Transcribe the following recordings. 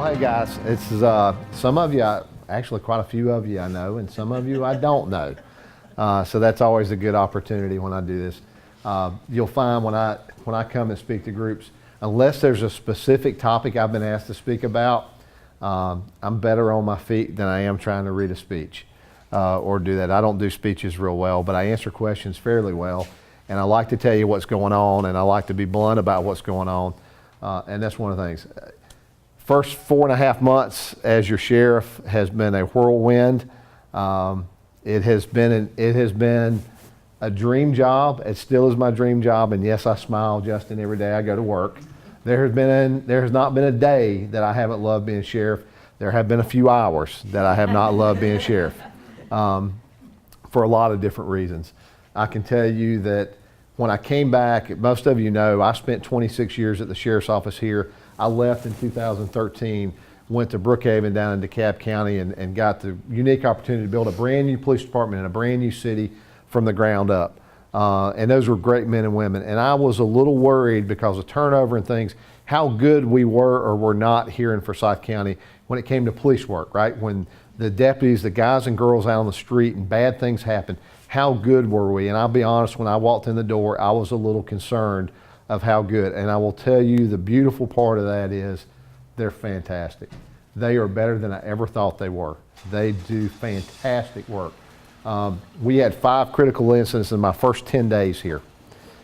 hey guys, it's some of you, actually quite a few of you I know, and some of you I don't know. So that's always a good opportunity when I do this. You'll find when I come and speak to groups, unless there's a specific topic I've been asked to speak about, I'm better on my feet than I am trying to read a speech or do that. I don't do speeches real well, but I answer questions fairly well, and I like to tell you what's going on, and I like to be blunt about what's going on, and that's one of the things. First 4.5 months as your sheriff has been a whirlwind. It has been a dream job. It still is my dream job, and yes, I smile, Justin, every day I go to work. There has not been a day that I haven't loved being sheriff. There have been a few hours that I have not loved being sheriff for a lot of different reasons. I can tell you that when I came back, most of you know, I spent 26 years at the sheriff's office here. I left in 2013, went to Brookhaven down in DeKalb County and got the unique opportunity to build a brand new police department in a brand new city from the ground up. And those were great men and women. And I was a little worried because of turnover and things, how good we were or were not here in Forsyth County when it came to police work, right? When the deputies, the guys and girls out on the street and bad things happened, how good were we? And I'll be honest, when I walked in the door, I was a little concerned of how good. And I will tell you the beautiful part of that is they're fantastic. They are better than I ever thought they were. They do fantastic work. We had 5 critical incidents in my first 10 days here,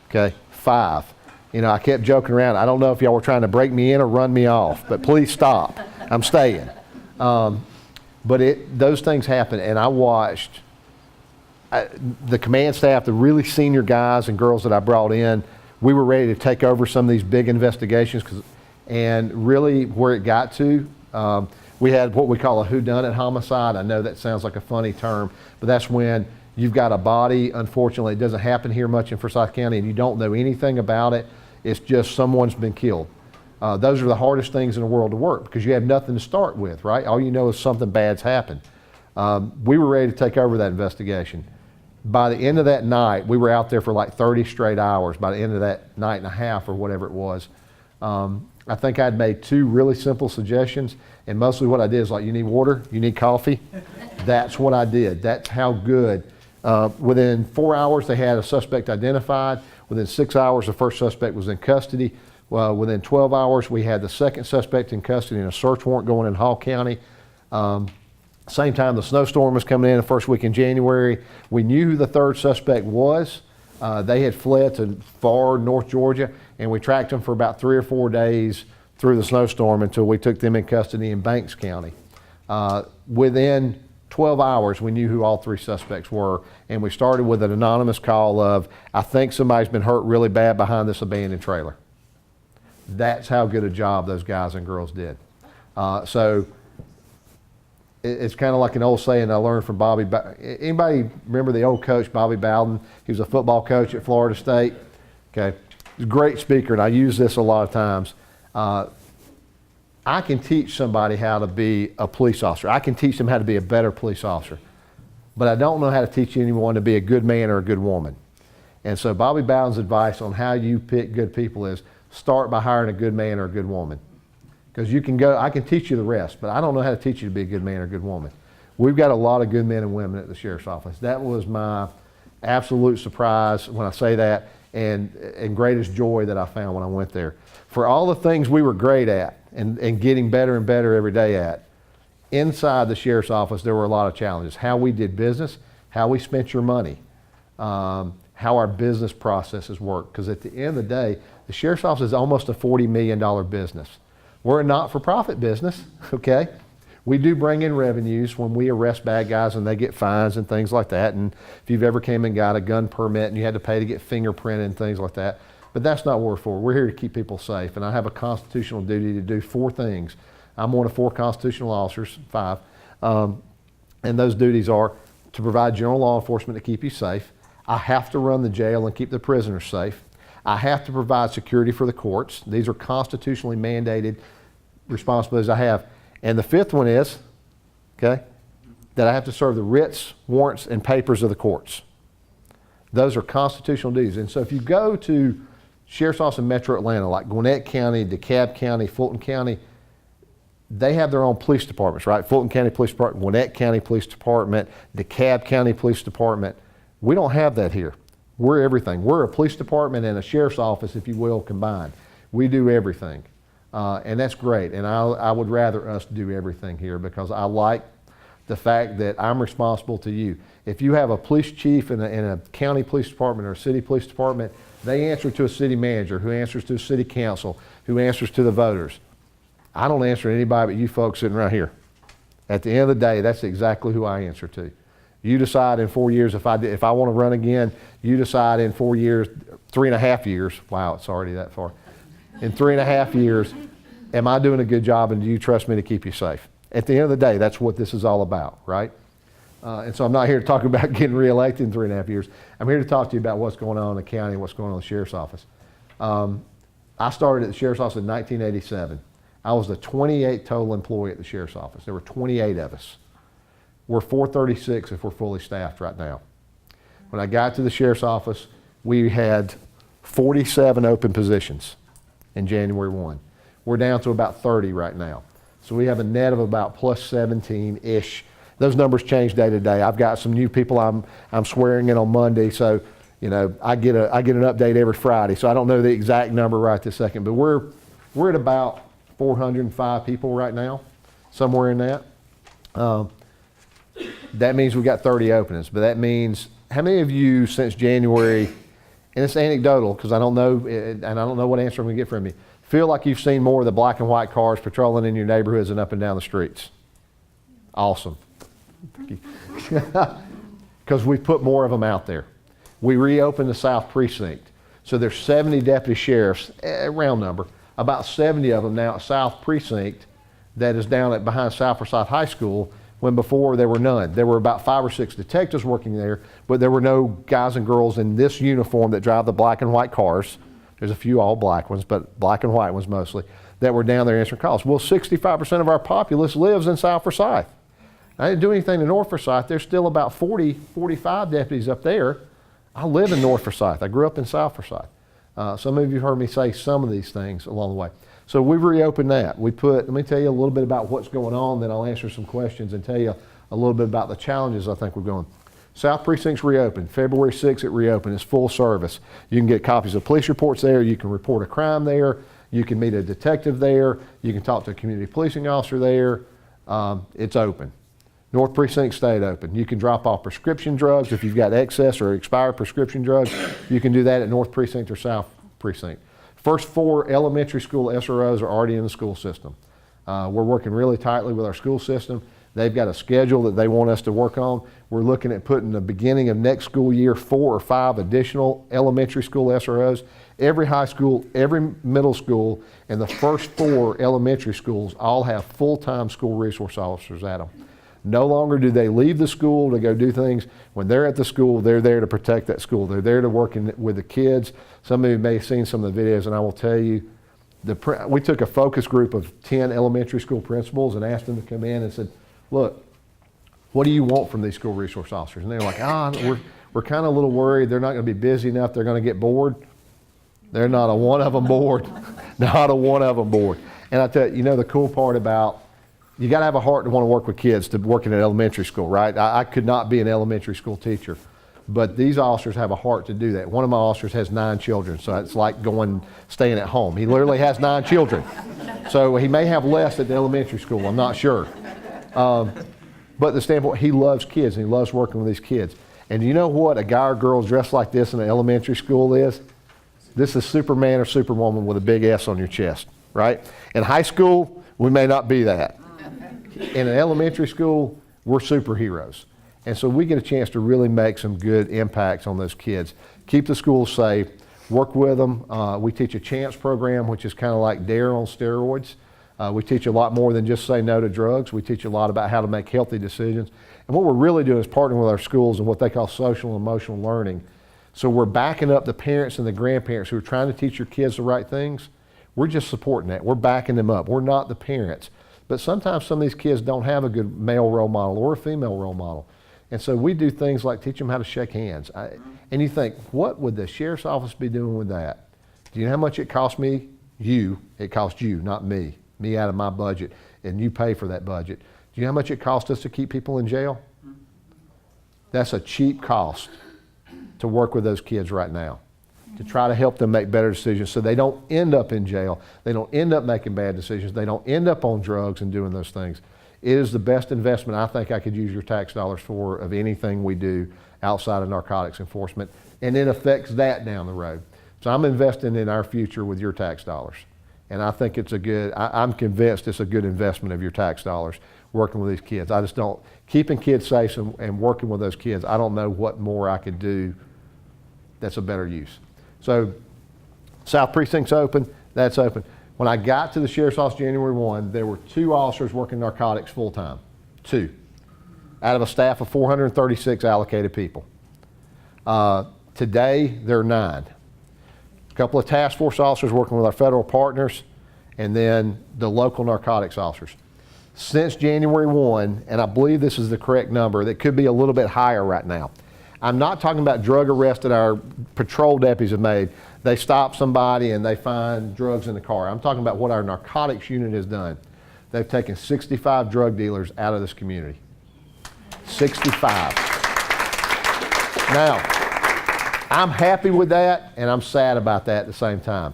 okay? 5. You know, I kept joking around. I don't know if y'all were trying to break me in or run me off, but please stop. I'm staying. But those things happen, and I watched the command staff, the really senior guys and girls that I brought in. We were ready to take over some of these big investigations, and really where it got to, we had what we call a whodunit homicide. I know that sounds like a funny term, but that's when you've got a body, unfortunately it doesn't happen here much in Forsyth County, and you don't know anything about it. It's just someone's been killed. Those are the hardest things in the world to work because you have nothing to start with, right? All you know is something bad's happened. We were ready to take over that investigation. By the end of that night, we were out there for like 30 straight hours. By the end of that night and a half or whatever it was, I think I'd made 2 really simple suggestions, and mostly what I did is like, you need water, you need coffee. That's what I did. That's how good. Within 4 hours, they had a suspect identified. Within 6 hours, the first suspect was in custody. Within 12 hours, we had the second suspect in custody and a search warrant going in Hall County. Same time the snowstorm was coming in the first week in January. We knew who the third suspect was. They had fled to far North Georgia, and we tracked them for about 3 or 4 days through the snowstorm until we took them in custody in Banks County. Within 12 hours, we knew who all 3 suspects were, and we started with an anonymous call of, I think somebody's been hurt really bad behind this abandoned trailer. That's how good a job those guys and girls did. So it's kind of like an old saying I learned from Bobby. Anybody remember the old coach, Bobby Bowden? He was a football coach at Florida State. Okay, he's a great speaker, and I use this a lot of times. I can teach somebody how to be a police officer. I can teach them how to be a better police officer. But I don't know how to teach anyone to be a good man or a good woman. And so Bobby Bowden's advice on how you pick good people is start by hiring a good man or a good woman. Because you can go, I can teach you the rest, but I don't know how to teach you to be a good man or a good woman. We've got a lot of good men and women at the sheriff's office. That was my absolute surprise when I say that, and greatest joy that I found when I went there. For all the things we were great at and getting better and better every day at, inside the sheriff's office there were a lot of challenges. How we did business, how we spent your money, how our business processes work. Because at the end of the day, the sheriff's office is almost a $40 million business. We're a not-for-profit business, okay? We do bring in revenues when we arrest bad guys and they get fines and things like that. And if you've ever came and got a gun permit and you had to pay to get fingerprinted and things like that. But that's not what we're for. We're here to keep people safe. And I have a constitutional duty to do 4 things. I'm one of 4 constitutional officers, 5. And those duties are to provide general law enforcement to keep you safe. I have to run the jail and keep the prisoners safe. I have to provide security for the courts. These are constitutionally mandated responsibilities I have. And the 5th one is, okay, that I have to serve the writs, warrants, and papers of the courts. Those are constitutional duties. And so if you go to Sheriff's Office in Metro Atlanta, like Gwinnett County, DeKalb County, Fulton County, they have their own police departments, right? Fulton County Police Department, Gwinnett County Police Department, DeKalb County Police Department. We don't have that here. We're everything. We're a police department and a sheriff's office, if you will, combined. We do everything. And that's great. And I would rather us do everything here because I like the fact that I'm responsible to you. If you have a police chief in a county police department or a city police department, they answer to a city manager who answers to a city council, who answers to the voters. I don't answer to anybody but you folks sitting right here. At the end of the day, that's exactly who I answer to. You decide in 4 years if I want to run again. You decide in 4 years, 3.5 years. Wow, it's already that far. In 3.5 years, am I doing a good job, and do you trust me to keep you safe? At the end of the day, that's what this is all about, right? And so I'm not here to talk about getting reelected in 3.5 years. I'm here to talk to you about what's going on in the county and what's going on in the sheriff's office. I started at the sheriff's office in 1987. I was the 28th total employee at the sheriff's office. There were 28 of us. We're 436 if we're fully staffed right now. When I got to the sheriff's office, we had 47 open positions in January 1. We're down to about 30 right now. So we have a net of about plus 17-ish. Those numbers change day to day. I've got some new people I'm swearing in on Monday, so you know I get an update every Friday. So I don't know the exact number right this second, but we're at about 405 people right now, somewhere in that. That means we've got 30 openings, but that means how many of you since January, and it's anecdotal because I don't know, and I don't know what answer I'm going to get from you, feel like you've seen more of the black and white cars patrolling in your neighborhoods and up and down the streets? Awesome. Because we put more of them out there. We reopened the South Precinct. So there's 70 deputy sheriffs, round number, about 70 of them now at South Precinct that is down behind South Forsyth High School, when before there were none. There were about 5 or 6 detectives working there, but there were no guys and girls in this uniform that drive the black and white cars. There's a few all black ones, but black and white ones mostly, that were down there answering calls. Well, 65% of our populace lives in South Forsyth. I didn't do anything to North Forsyth. There's still about 40, 45 deputies up there. I live in North Forsyth. I grew up in South Forsyth. Some of you heard me say some of these things along the way. So we've reopened that. Let me tell you a little bit about what's going on, then I'll answer some questions and tell you a little bit about the challenges I think we're going. South Precinct's reopened. February 6th it reopened. It's full service. You can get copies of police reports there. You can report a crime there. You can meet a detective there. You can talk to a community policing officer there. It's open. North Precinct stayed open. You can drop off prescription drugs. If you've got excess or expired prescription drugs, you can do that at North Precinct or South Precinct. First 4 elementary school SROs are already in the school system. We're working really tightly with our school system. They've got a schedule that they want us to work on. We're looking at putting the beginning of next school year 4 or 5 additional elementary school SROs. Every high school, every middle school, and the first 4 elementary schools all have full-time school resource officers at them. No longer do they leave the school to go do things. When they're at the school, they're there to protect that school. They're there to work with the kids. Some of you may have seen some of the videos, and I will tell you, we took a focus group of 10 elementary school principals and asked them to come in and said, look, what do you want from these school resource officers? And they're like, we're kind of a little worried. They're not going to be busy enough. They're going to get bored. They're not a one of them bored. Not a one of them bored. And I tell you, the cool part about, you got to have a heart to want to work with kids to work in an elementary school, right? I could not be an elementary school teacher, but these officers have a heart to do that. One of my officers has 9 children, so it's like staying at home. He literally has 9 children. So he may have less at the elementary school, I'm not sure. But the standpoint, he loves kids and he loves working with these kids. And you know what a guy or girl dressed like this in an elementary school is? This is Superman or Superwoman with a big S on your chest, right? In high school, we may not be that. In an elementary school, we're superheroes. And so we get a chance to really make some good impacts on those kids. Keep the schools safe, work with them. We teach a CHANCE program, which is kind of like DARE on steroids. We teach a lot more than just say no to drugs. We teach a lot about how to make healthy decisions. And what we're really doing is partnering with our schools in what they call social and emotional learning. So we're backing up the parents and the grandparents who are trying to teach your kids the right things. We're just supporting that. We're backing them up. We're not the parents. But sometimes some of these kids don't have a good male role model or a female role model. And so we do things like teach them how to shake hands. And you think, what would the sheriff's office be doing with that? Do you know how much it cost me? It cost you, not me out of my budget. and you pay for that budget. Do you know how much it costs us to keep people in jail? That's a cheap cost to work with those kids right now, to try to help them make better decisions so they don't end up in jail, they don't end up making bad decisions, they don't end up on drugs and doing those things. It is the best investment I think I could use your tax dollars for of anything we do outside of narcotics enforcement, and it affects that down the road. So I'm investing in our future with your tax dollars. And I think it's I'm convinced it's a good investment of your tax dollars working with these kids. I just don't, keeping kids safe and working with those kids, I don't know what more I could do that's a better use. So South Precinct's open, that's open. When I got to the Sheriff's Office January 1, there were 2 officers working narcotics full-time, 2, out of a staff of 436 allocated people. Today, there are 9. A couple of task force officers working with our federal partners, and then the local narcotics officers. Since January 1, and I believe this is the correct number, that could be a little bit higher right now. I'm not talking about drug arrests that our patrol deputies have made. They stop somebody and they find drugs in the car. I'm talking about what our narcotics unit has done. They've taken 65 drug dealers out of this community. 65. Now, I'm happy with that, and I'm sad about that at the same time.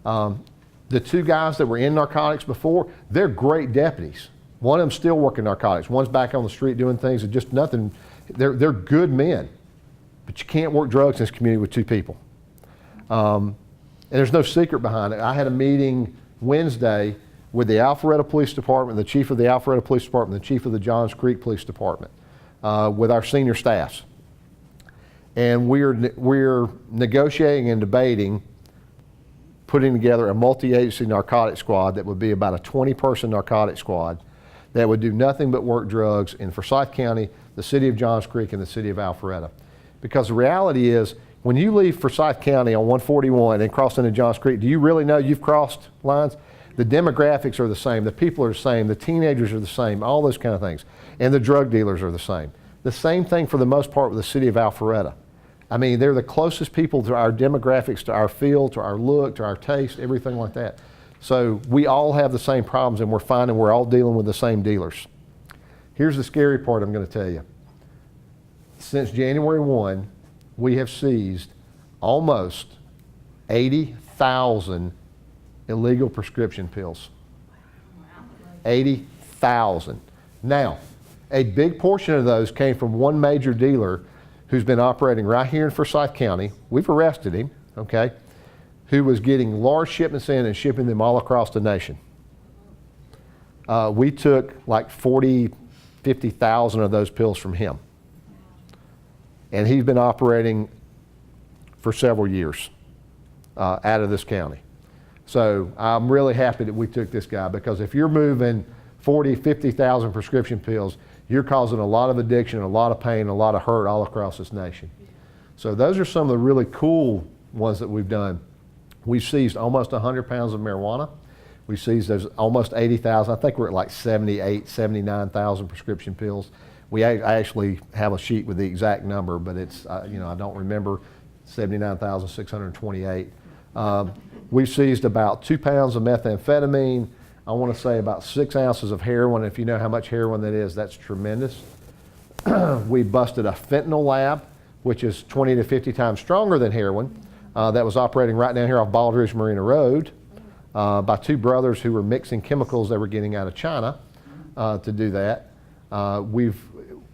The 2 guys that were in narcotics before, they're great deputies. One of them's still working narcotics. One's back on the street doing things that just nothing. They're good men, but you can't work drugs in this community with 2 people. And there's no secret behind it. I had a meeting Wednesday with the Alpharetta Police Department, the chief of the Alpharetta Police Department, the chief of the Johns Creek Police Department, with our senior staffs. And we're negotiating and debating putting together a multi-agency narcotic squad that would be about a 20-person narcotic squad that would do nothing but work drugs in Forsyth County, the city of Johns Creek, and the city of Alpharetta. Because the reality is, when you leave Forsyth County on 141 and cross into Johns Creek, do you really know you've crossed lines? The demographics are the same, the people are the same, the teenagers are the same, all those kind of things. And the drug dealers are the same. The same thing for the most part with the city of Alpharetta. I mean, they're the closest people to our demographics, to our field, to our look, to our taste, everything like that. So we all have the same problems, and we're finding we're all dealing with the same dealers. Here's the scary part I'm going to tell you. Since January 1, we have seized almost 80,000 illegal prescription pills. 80,000. Now, a big portion of those came from one major dealer who's been operating right here in Forsyth County. We've arrested him, okay, who was getting large shipments in and shipping them all across the nation. We took like 50,000 of those pills from him. And he's been operating for several years out of this county. So I'm really happy that we took this guy, because if you're moving 50,000 prescription pills, you're causing a lot of addiction, a lot of pain, a lot of hurt all across this nation. So those are some of the really cool ones that we've done. We've seized almost 100 pounds of marijuana. We seized those almost 80,000. I think we're at like 79,000 prescription pills. I actually have a sheet with the exact number, but it's, I don't remember, 79,628. We've seized about 2 pounds of methamphetamine. I want to say about 6 ounces of heroin. If you know how much heroin that is, that's tremendous. We busted a fentanyl lab, which is 20 to 50 times stronger than heroin. That was operating right down here off Bald Ridge Marina Road by 2 brothers who were mixing chemicals they were getting out of China to do that.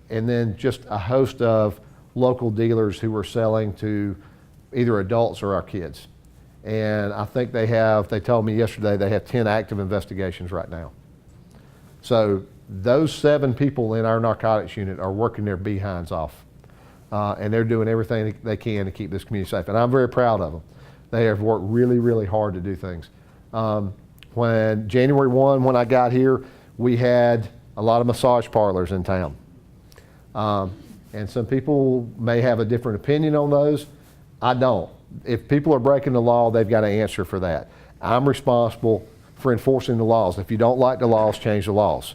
And then just a host of local dealers who were selling to either adults or our kids. And I think they told me yesterday they have 10 active investigations right now. So those 7 people in our narcotics unit are working their behinds off. And they're doing everything they can to keep this community safe. And I'm very proud of them. They have worked really, really hard to do things. When January 1, when I got here, we had a lot of massage parlors in town. And some people may have a different opinion on those. I don't. If people are breaking the law, they've got to answer for that. I'm responsible for enforcing the laws. If you don't like the laws, change the laws.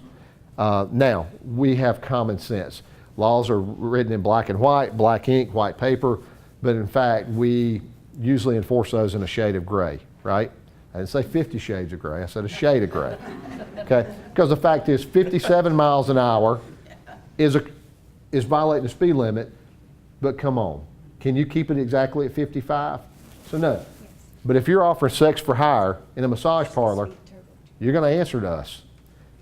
Now, we have common sense. Laws are written in black and white, black ink, white paper, but in fact, we usually enforce those in a shade of gray, right? I didn't say 50 shades of gray. I said a shade of gray. Okay? Because the fact is 57 miles an hour is violating the speed limit, but come on. Can you keep it exactly at 55? So no. But if you're offering sex for hire in a massage parlor, you're going to answer to us.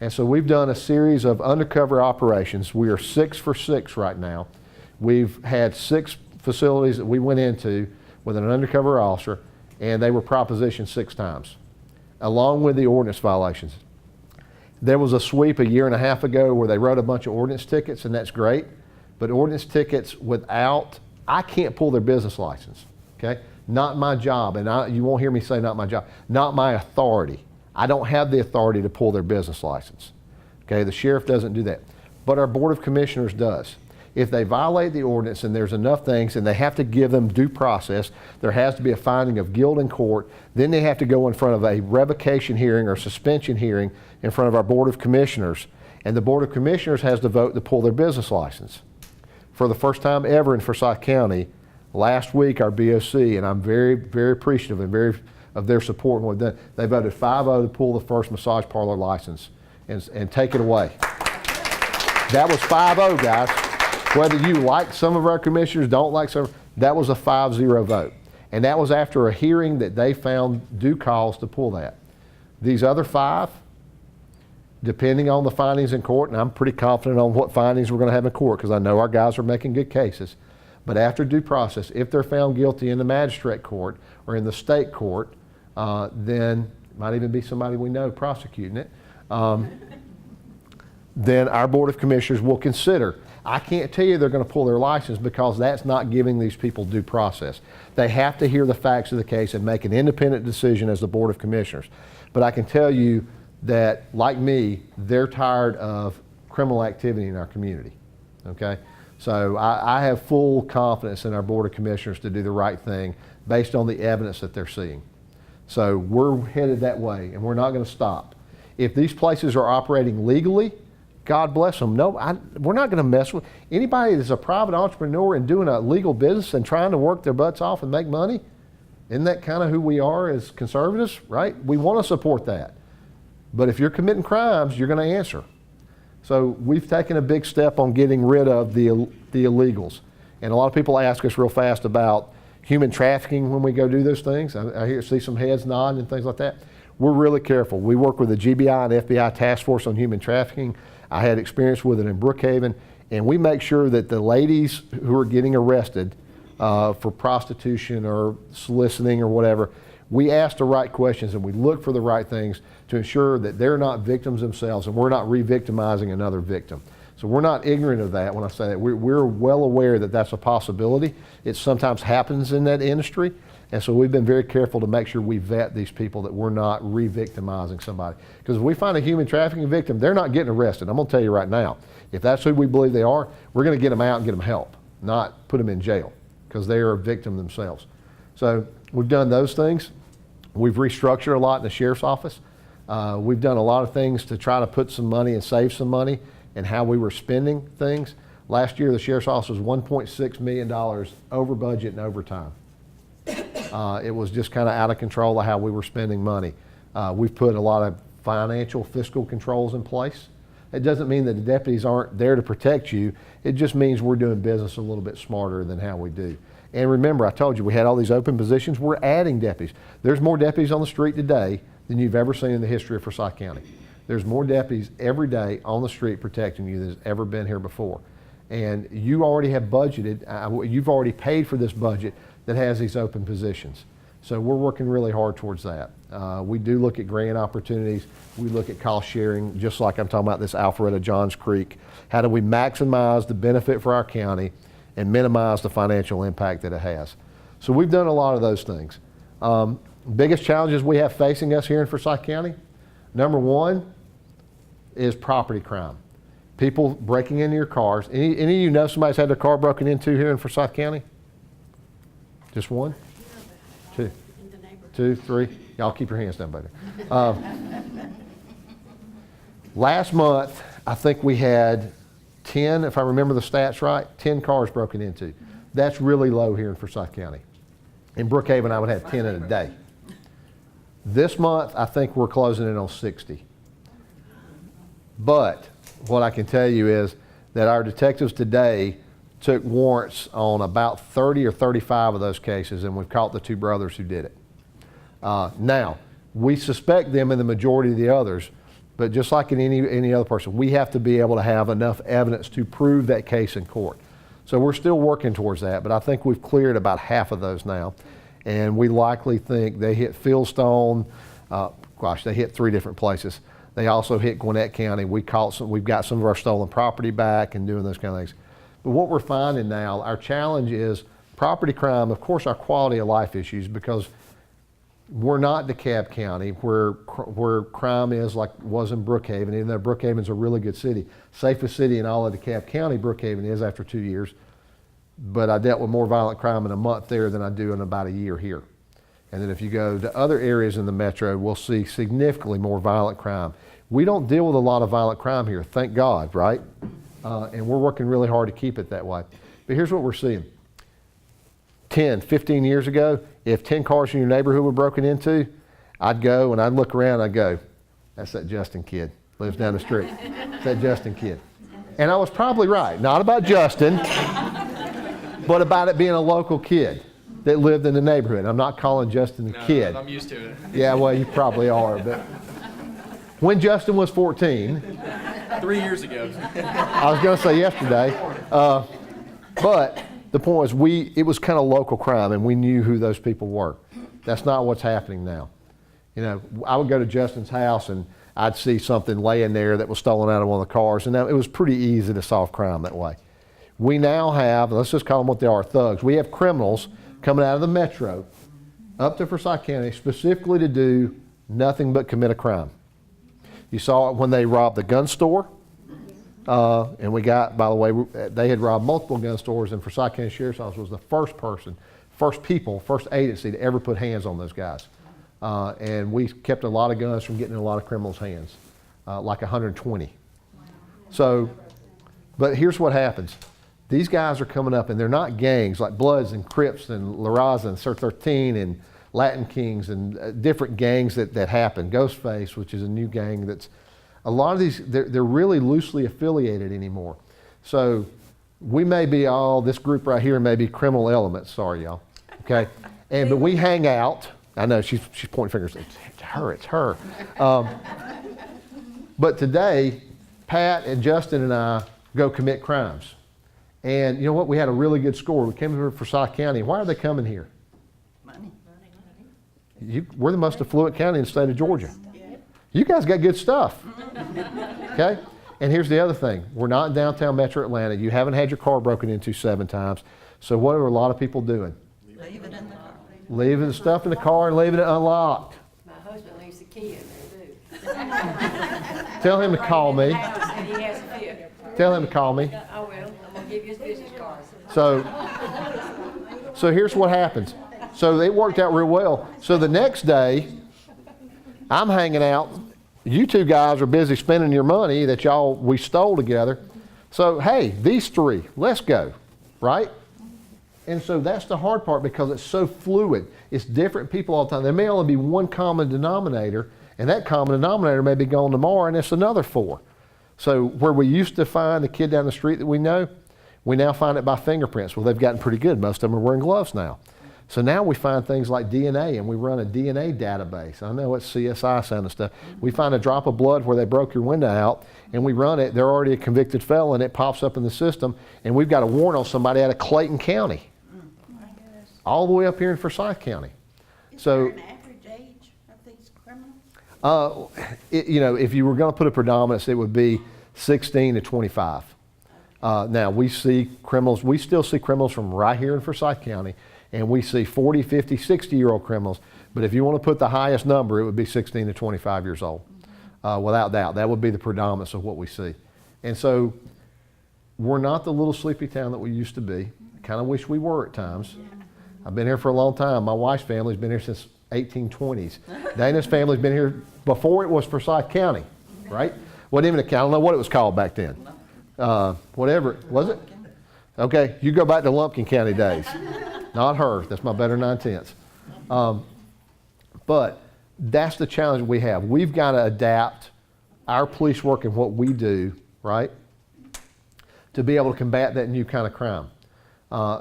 And so we've done a series of undercover operations. We are 6 for 6 right now. We've had 6 facilities that we went into with an undercover officer, and they were propositioned 6 times, along with the ordinance violations. There was a sweep a year and a half ago where they wrote a bunch of ordinance tickets, and that's great. But ordinance tickets without, I can't pull their business license, okay? Not my job, and you won't hear me say not my job, not my authority. I don't have the authority to pull their business license, okay? The sheriff doesn't do that, but our Board of Commissioners does. If they violate the ordinance and there's enough things and they have to give them due process, there has to be a finding of guilt in court, then they have to go in front of a revocation hearing or suspension hearing in front of our Board of Commissioners, and the Board of Commissioners has to vote to pull their business license. For the first time ever in Forsyth County, last week our BOC, and I'm very, very appreciative and of their support and what they've done, they voted 5-0 to pull the first massage parlor license and take it away. That was 5-0, guys. Whether you like some of our commissioners, don't like some, that was a 5-0 vote. And that was after a hearing that they found due cause to pull that. These other 5, depending on the findings in court, and I'm pretty confident on what findings we're going to have in court because I know our guys are making good cases, but after due process, if they're found guilty in the magistrate court or in the state court, then it might even be somebody we know prosecuting it, then our Board of Commissioners will consider. I can't tell you they're going to pull their license because that's not giving these people due process. They have to hear the facts of the case and make an independent decision as the Board of Commissioners. But I can tell you that, like me, they're tired of criminal activity in our community, okay? So I have full confidence in our Board of Commissioners to do the right thing based on the evidence that they're seeing. So we're headed that way, and we're not going to stop. If these places are operating legally, God bless them. No, we're not going to mess with anybody that's a private entrepreneur and doing a legal business and trying to work their butts off and make money. Isn't that kind of who we are as conservatives, right? We want to support that. But if you're committing crimes, you're going to answer. So we've taken a big step on getting rid of the illegals. And a lot of people ask us real fast about human trafficking when we go do those things. I see some heads nodding and things like that. We're really careful. We work with the GBI and FBI Task Force on Human Trafficking. I had experience with it in Brookhaven, and we make sure that the ladies who are getting arrested for prostitution or soliciting or whatever, we ask the right questions and we look for the right things to ensure that they're not victims themselves and we're not re-victimizing another victim. So we're not ignorant of that when I say that. We're well aware that that's a possibility. It sometimes happens in that industry. And so we've been very careful to make sure we vet these people, that we're not re-victimizing somebody. Because if we find a human trafficking victim, they're not getting arrested. I'm going to tell you right now, if that's who we believe they are, we're going to get them out and get them help, not put them in jail, because they are a victim themselves. So we've done those things. We've restructured a lot in the sheriff's office. We've done a lot of things to try to put some money and save some money in how we were spending things. Last year, the sheriff's office was $1.6 million over budget and overtime. It was just kind of out of control of how we were spending money. We've put a lot of financial fiscal controls in place. It doesn't mean that the deputies aren't there to protect you. It just means we're doing business a little bit smarter than how we do. And remember, I told you we had all these open positions. We're adding deputies. There's more deputies on the street today than you've ever seen in the history of Forsyth County. There's more deputies every day on the street protecting you than has ever been here before. And you already have budgeted, you've already paid for this budget that has these open positions. So we're working really hard towards that. We do look at grant opportunities. We look at cost sharing, just like I'm talking about this Alpharetta Johns Creek. How do we maximize the benefit for our county and minimize the financial impact that it has? So we've done a lot of those things. Biggest challenges we have facing us here in Forsyth County, number one is property crime. People breaking into your cars. Any of you know somebody's had their car broken into here in Forsyth County? Just one? Two? Two, three? Y'all keep your hands down, buddy. Last month, I think we had 10, if I remember the stats right, 10 cars broken into. That's really low here in Forsyth County. In Brookhaven, I would have 10 in a day. This month, I think we're closing in on 60. But what I can tell you is that our detectives today took warrants on about 30 or 35 of those cases, and we've caught the two brothers who did it. Now, we suspect them in the majority of the others, but just like in any other person, we have to be able to have enough evidence to prove that case in court. So we're still working towards that, but I think we've cleared about half of those now. And we likely think they hit Fieldstone, they hit 3 different places. They also hit Gwinnett County. We've got some of our stolen property back and doing those kind of things. But what we're finding now, our challenge is property crime, of course, our quality of life issues, because we're not DeKalb County where crime is like it was in Brookhaven, even though Brookhaven's a really good city. Safest city in all of DeKalb County, Brookhaven is after 2 years. But I dealt with more violent crime in a month there than I do in about a year here. And then if you go to other areas in the metro, we'll see significantly more violent crime. We don't deal with a lot of violent crime here, thank God, right? And we're working really hard to keep it that way. But here's what we're seeing. 10, 15 years ago, if 10 cars in your neighborhood were broken into, I'd go and I'd look around and I'd go, that's that Justin kid, lives down the street. It's that Justin kid. And I was probably right, not about Justin, but about it being a local kid that lived in the neighborhood. I'm not calling Justin a kid. I'm used to it. Yeah, well, you probably are. But when Justin was 14, 3 years ago. I was going to say yesterday, but the point was it was kind of local crime, and we knew who those people were. That's not what's happening now. You know, I would go to Justin's house and I'd see something laying there that was stolen out of one of the cars, and it was pretty easy to solve crime that way. We now have, let's just call them what they are, thugs. We have criminals coming out of the metro up to Forsyth County specifically to do nothing but commit a crime. You saw it when they robbed the gun store. And we got, by the way, they had robbed multiple gun stores, and Forsyth County Sheriff's Office was the first agency to ever put hands on those guys. And we kept a lot of guns from getting in a lot of criminals' hands, like 120. So, but here's what happens. These guys are coming up, and they're not gangs like Bloods and Crips and La Raza and Sir 13 and Latin Kings and different gangs that happen. Ghostface, which is a new gang that's, a lot of these, they're really loosely affiliated anymore. So we may be this group right here may be criminal elements, sorry y'all, okay? But we hang out. I know she's pointing fingers, it's her. But today, Pat and Justin and I go commit crimes. And you know what, we had a really good score. We came here for Forsyth County. Why are they coming here? Money. We're the most affluent county in the state of Georgia. You guys got good stuff, okay? And here's the other thing. We're not in downtown metro Atlanta. You haven't had your car broken into 7 times. So what are a lot of people doing? Leave it in the car. Leaving the stuff in the car and leaving it unlocked. My husband leaves the key in there too. Tell him to call me. And he has a fit. Tell him to call me. I will. I'm gonna give you his business card. So here's what happens. So it worked out real well. So the next day, I'm hanging out. You two guys are busy spending your money that we stole together. So, hey, these 3, let's go, right? And so that's the hard part because it's so fluid. It's different people all the time. There may only be one common denominator, and that common denominator may be gone tomorrow, and it's another 4. So where we used to find the kid down the street that we know, we now find it by fingerprints. Well, they've gotten pretty good. Most of them are wearing gloves now. So now we find things like DNA, and we run a DNA database. I know it's CSI sounding stuff. We find a drop of blood where they broke your window out, and we run it. They're already a convicted felon. It pops up in the system, and we've got a warrant on somebody out of Clayton County, all the way up here in Forsyth County. Is there an average age of these criminals? If you were going to put a predominance, it would be 16 to 25. Now, we still see criminals from right here in Forsyth County, and we see 40, 50, 60-year-old criminals. But if you want to put the highest number, it would be 16 to 25 years old, without doubt. That would be the predominance of what we see. And so we're not the little sleepy town that we used to be. I kind of wish we were at times. I've been here for a long time. My wife's family's been here since 1820s. Dana's family's been here before it was Forsyth County, right? Wasn't even a county. I don't know what it was called back then. Whatever, was it? Okay, you go back to Lumpkin County days. Not her, that's my better 9/10. But that's the challenge we have. We've got to adapt our police work and what we do, right, to be able to combat that new kind of crime.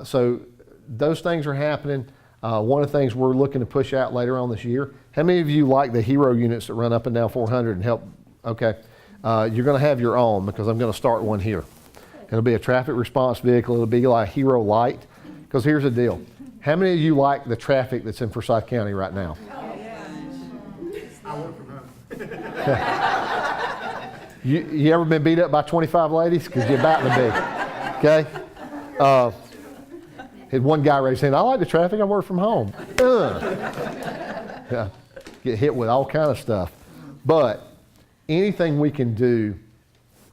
So those things are happening. One of the things we're looking to push out later on this year, how many of you like the hero units that run up and down 400 and help? Okay. You're going to have your own because I'm going to start one here. It'll be a traffic response vehicle. It'll be like Hero Light. Because here's the deal. How many of you like the traffic that's in Forsyth County right now? I work from home. You ever been beat up by 25 ladies? Because you're about to be. Okay? Had one guy raised his hand, I like the traffic, I work from home. Yeah, get hit with all kind of stuff. But anything we can do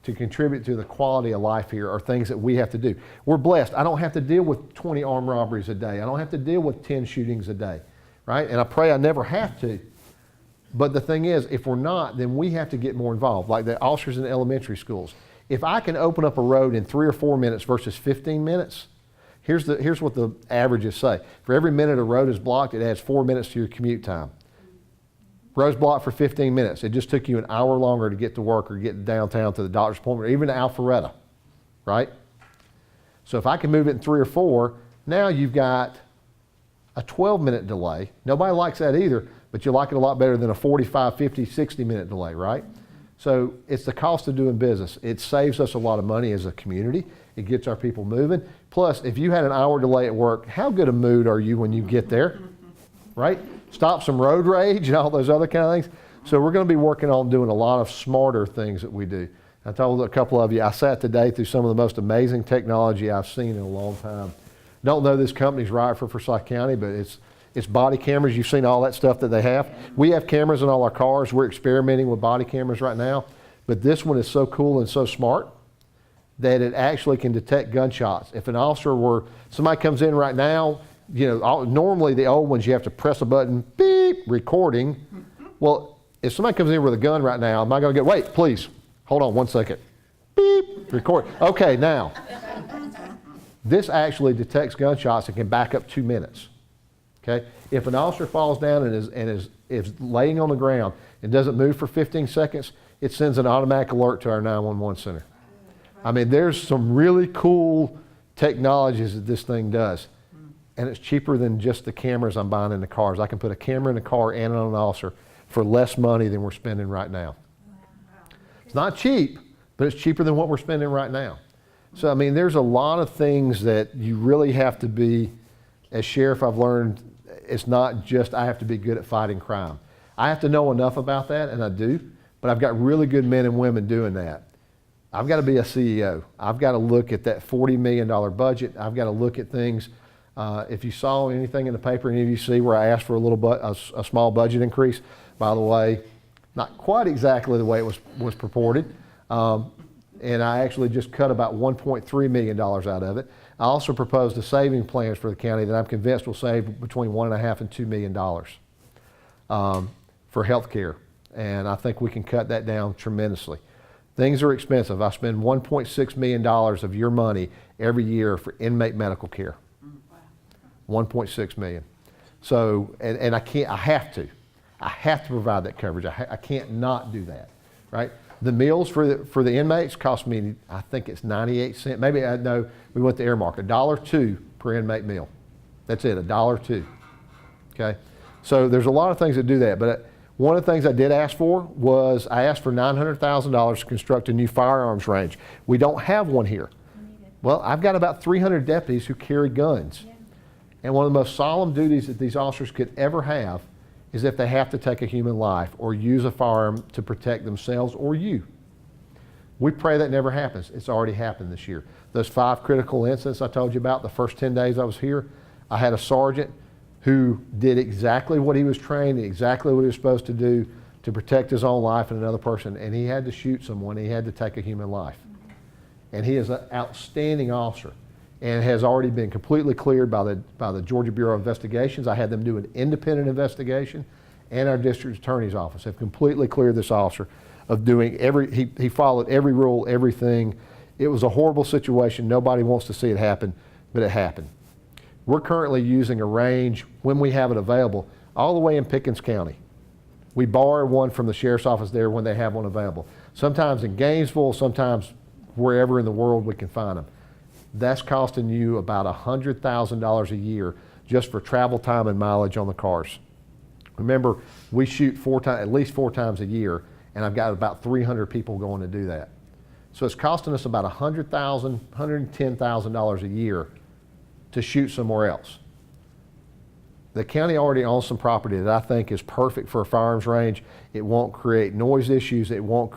to contribute to the quality of life here are things that we have to do. We're blessed. I don't have to deal with 20 armed robberies a day. I don't have to deal with 10 shootings a day, right? And I pray I never have to. But the thing is, if we're not, then we have to get more involved, like the officers in the elementary schools. If I can open up a road in 3 or 4 minutes versus 15 minutes, here's what the averages say. For every minute a road is blocked, it adds 4 minutes to your commute time. Road's blocked for 15 minutes. It just took you an hour longer to get to work or get downtown to the doctor's appointment or even to Alpharetta, right? So if I can move it in 3 or 4, now you've got a 12-minute delay. Nobody likes that either, but you like it a lot better than a 45, 50, 60-minute delay, right? So it's the cost of doing business. It saves us a lot of money as a community. It gets our people moving. Plus, if you had an hour delay at work, how good a mood are you when you get there, right? Stop some road rage and all those other kind of things. So we're going to be working on doing a lot of smarter things that we do. I told a couple of you, I sat today through some of the most amazing technology I've seen in a long time. Don't know this company's right for Forsyth County, but it's body cameras. You've seen all that stuff that they have. We have cameras in all our cars. We're experimenting with body cameras right now. But this one is so cool and so smart that it actually can detect gunshots. If an officer somebody comes in right now, normally the old ones, you have to press a button, beep, recording. Well, if somebody comes in with a gun right now, am I going to wait, please, hold on 1 second. Beep, record. Okay, now, this actually detects gunshots and can back up 2 minutes. Okay? If an officer falls down and is laying on the ground and doesn't move for 15 seconds, it sends an automatic alert to our 911 center. I mean, there's some really cool technologies that this thing does. And it's cheaper than just the cameras I'm buying in the cars. I can put a camera in the car and on an officer for less money than we're spending right now. It's not cheap, but it's cheaper than what we're spending right now. So, I mean, there's a lot of things that you really have to be, as sheriff, I've learned, it's not just I have to be good at fighting crime. I have to know enough about that, and I do, but I've got really good men and women doing that. I've got to be a CEO. I've got to look at that $40 million budget. I've got to look at things. If you saw anything in the paper, any of you see where I asked for a small budget increase, by the way, not quite exactly the way it was purported. And I actually just cut about $1.3 million out of it. I also proposed a saving plans for the county that I'm convinced will save between $1.5 and $2 million for health care. And I think we can cut that down tremendously. Things are expensive. I spend $1.6 million of your money every year for inmate medical care. 1.6 million. So, and I have to provide that coverage. I can't not do that, right? The meals for the inmates cost me, I think it's 98 cents. Maybe, no, we went to Airmark, $1.02 per inmate meal. That's it, $1.02, okay? So there's a lot of things that do that, but one of the things I did ask for was I asked for $900,000 to construct a new firearms range. We don't have one here. Well, I've got about 300 deputies who carry guns. And one of the most solemn duties that these officers could ever have is if they have to take a human life or use a firearm to protect themselves or you. We pray that never happens. It's already happened this year. Those 5 critical incidents I told you about the first 10 days I was here, I had a sergeant who did exactly what he was trained, exactly what he was supposed to do to protect his own life and another person, and he had to shoot someone. He had to take a human life. And he is an outstanding officer and has already been completely cleared by the Georgia Bureau of Investigations. I had them do an independent investigation, and our district attorney's office have completely cleared this officer of doing he followed every rule, everything. It was a horrible situation. Nobody wants to see it happen, but it happened. We're currently using a range, when we have it available, all the way in Pickens County. We borrow one from the sheriff's office there when they have one available. Sometimes in Gainesville, sometimes wherever in the world we can find them. That's costing you about $100,000 a year just for travel time and mileage on the cars. Remember, we shoot at least four times a year, and I've got about 300 people going to do that. So it's costing us about $100,000, $110,000 a year to shoot somewhere else. The county already owns some property that I think is perfect for a firearms range. It won't create noise issues. We won't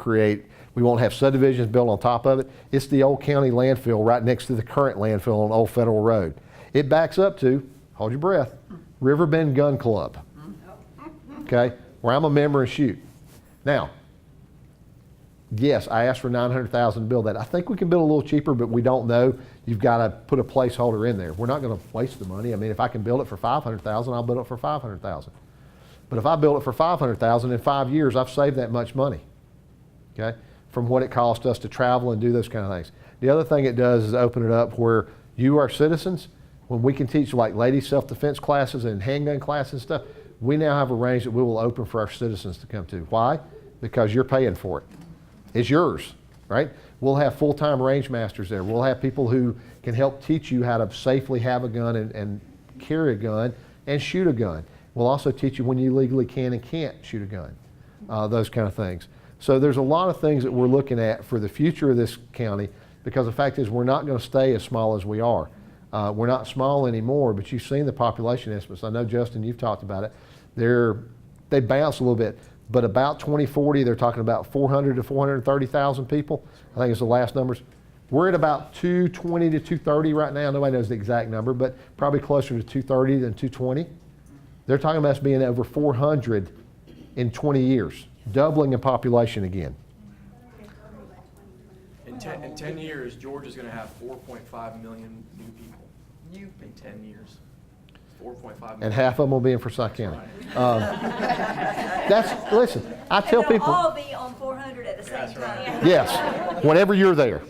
have subdivisions built on top of it. It's the old county landfill right next to the current landfill on Old Federal Road. It backs up to, hold your breath, Riverbend Gun Club, okay, where I'm a member and shoot. Now, yes, I asked for $900,000 to build that. I think we can build a little cheaper, but we don't know. You've got to put a placeholder in there. We're not going to waste the money. I mean, if I can build it for $500,000, I'll build it for $500,000. But if I build it for $500,000 in 5 years, I've saved that much money, okay, from what it cost us to travel and do those kind of things. The other thing it does is open it up where you are citizens. When we can teach like ladies self-defense classes and handgun classes and stuff, we now have a range that we will open for our citizens to come to. Why? Because you're paying for it. It's yours, right? We'll have full-time range masters there. We'll have people who can help teach you how to safely have a gun and carry a gun and shoot a gun. We'll also teach you when you legally can and can't shoot a gun, those kind of things. So there's a lot of things that we're looking at for the future of this county, because the fact is we're not going to stay as small as we are. We're not small anymore, but you've seen the population estimates. I know, Justin, you've talked about it. They bounce a little bit. But about 2040, they're talking about 400 to 430,000 people. I think it's the last numbers. We're at about 220 to 230 right now. Nobody knows the exact number, but probably closer to 230 than 220. They're talking about us being over 400 in 20 years, doubling in population again. In 10 years, Georgia's going to have 4.5 million new people. In 10 years. 4.5 million. And half of them will be in Forsyth County. Listen, I tell They'll people. all be on 400 at the same time. Yes, whenever you're there.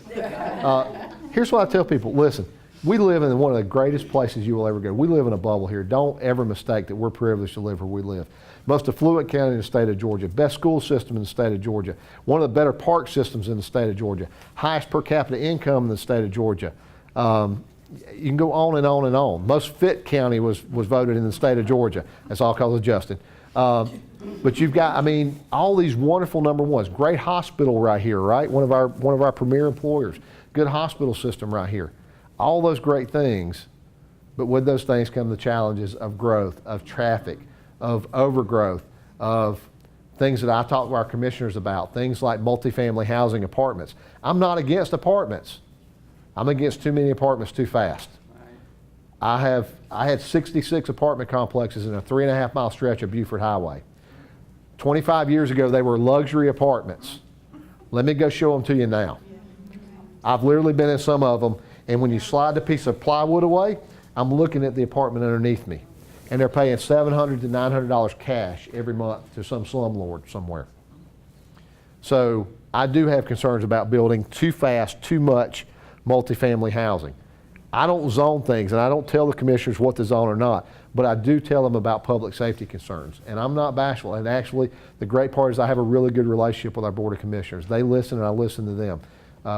Here's what I tell people. Listen, we live in one of the greatest places you will ever go. We live in a bubble here. Don't ever mistake that we're privileged to live where we live. Most affluent county in the state of Georgia. Best school system in the state of Georgia. One of the better park systems in the state of Georgia. Highest per capita income in the state of Georgia. You can go on and on and on. Most fit county was voted in the state of Georgia. That's all because of Justin. But you've got, I mean, all these wonderful number ones. Great hospital right here, right? One of our premier employers. Good hospital system right here. All those great things, but with those things come the challenges of growth, of traffic, of overgrowth, of things that I talk to our commissioners about, things like multifamily housing apartments. I'm not against apartments. I'm against too many apartments too fast. I had 66 apartment complexes in a 3.5 mile stretch of Buford Highway. 25 years ago, they were luxury apartments. Let me go show them to you now. I've literally been in some of them, and when you slide the piece of plywood away, I'm looking at the apartment underneath me. And they're paying $700 to $900 cash every month to some slumlord somewhere. So I do have concerns about building too fast, too much multifamily housing. I don't zone things, and I don't tell the commissioners what to zone or not, but I do tell them about public safety concerns. And I'm not bashful. And actually, the great part is I have a really good relationship with our Board of Commissioners. They listen, and I listen to them.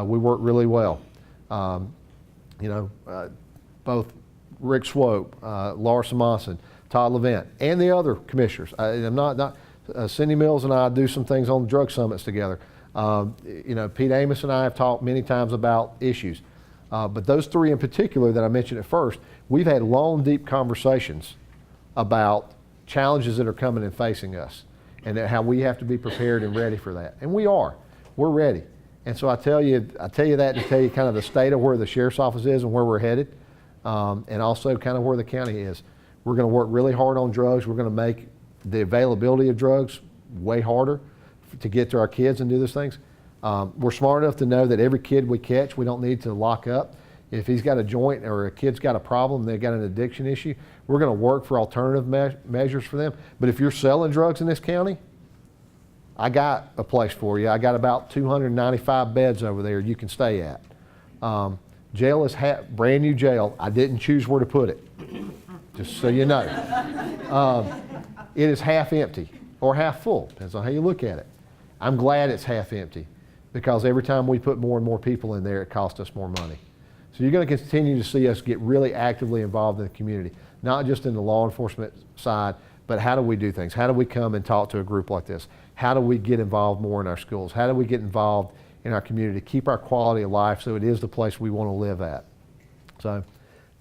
We work really well. Both Rick Swope, Laura Simonson, Todd Levent, and the other commissioners. Cindy Mills and I do some things on the drug summits together. Pete Amos and I have talked many times about issues. But those three in particular that I mentioned at first, we've had long, deep conversations about challenges that are coming and facing us, and how we have to be prepared and ready for that. And we are. We're ready. And so I tell you that to tell you kind of the state of where the sheriff's office is and where we're headed, and also kind of where the county is. We're going to work really hard on drugs. We're going to make the availability of drugs way harder to get to our kids and do those things. We're smart enough to know that every kid we catch, we don't need to lock up. If he's got a joint or a kid's got a problem, they've got an addiction issue, we're going to work for alternative measures for them. But if you're selling drugs in this county, I got a place for you. I got about 295 beds over there you can stay at. Jail is brand new jail. I didn't choose where to put it, just so you know. It is half empty. or half full, depends on how you look at it. I'm glad it's half empty, because every time we put more and more people in there, it costs us more money. So you're going to continue to see us get really actively involved in the community, not just in the law enforcement side, but how do we do things? How do we come and talk to a group like this? How do we get involved more in our schools? How do we get involved in our community, keep our quality of life so it is the place we want to live at? So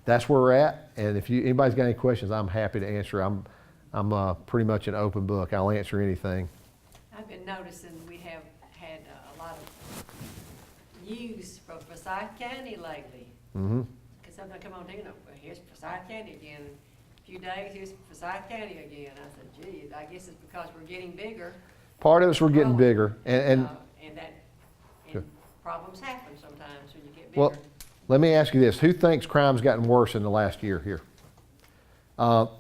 that's where we're at. And if anybody's got any questions, I'm happy to answer. I'm pretty much an open book. I'll answer anything. I've been noticing we have had a lot of news from Forsyth County lately. Mm-hmm. Because sometimes I come on here, well, here's Forsyth County again. A few days, here's Forsyth County again. I said, gee, I guess it's because we're getting bigger. Part of us, we're getting bigger. And Sure. problems happen sometimes when you get bigger. Well, let me ask you this. Who thinks crime's gotten worse in the last year here?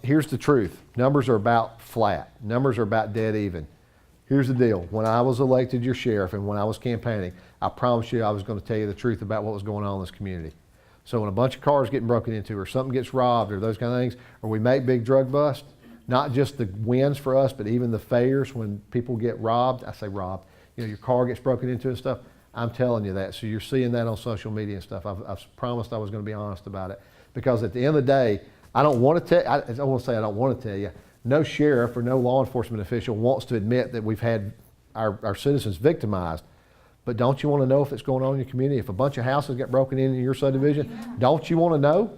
Here's the truth. Numbers are about flat. Numbers are about dead even. Here's the deal. When I was elected your sheriff and when I was campaigning, I promised you I was going to tell you the truth about what was going on in this community. So when a bunch of cars getting broken into or something gets robbed or those kind of things, or we make big drug busts, not just the wins for us, but even the failures when people get robbed, I say robbed, your car gets broken into and stuff, I'm telling you that. So you're seeing that on social media and stuff. I've promised I was going to be honest about it. Because at the end of the day, I don't want to tell, I don't want to say I don't want to tell you, no sheriff or no law enforcement official wants to admit that we've had our citizens victimized. But don't you want to know if it's going on in your community? If a bunch of houses get broken in your subdivision, don't you want to know?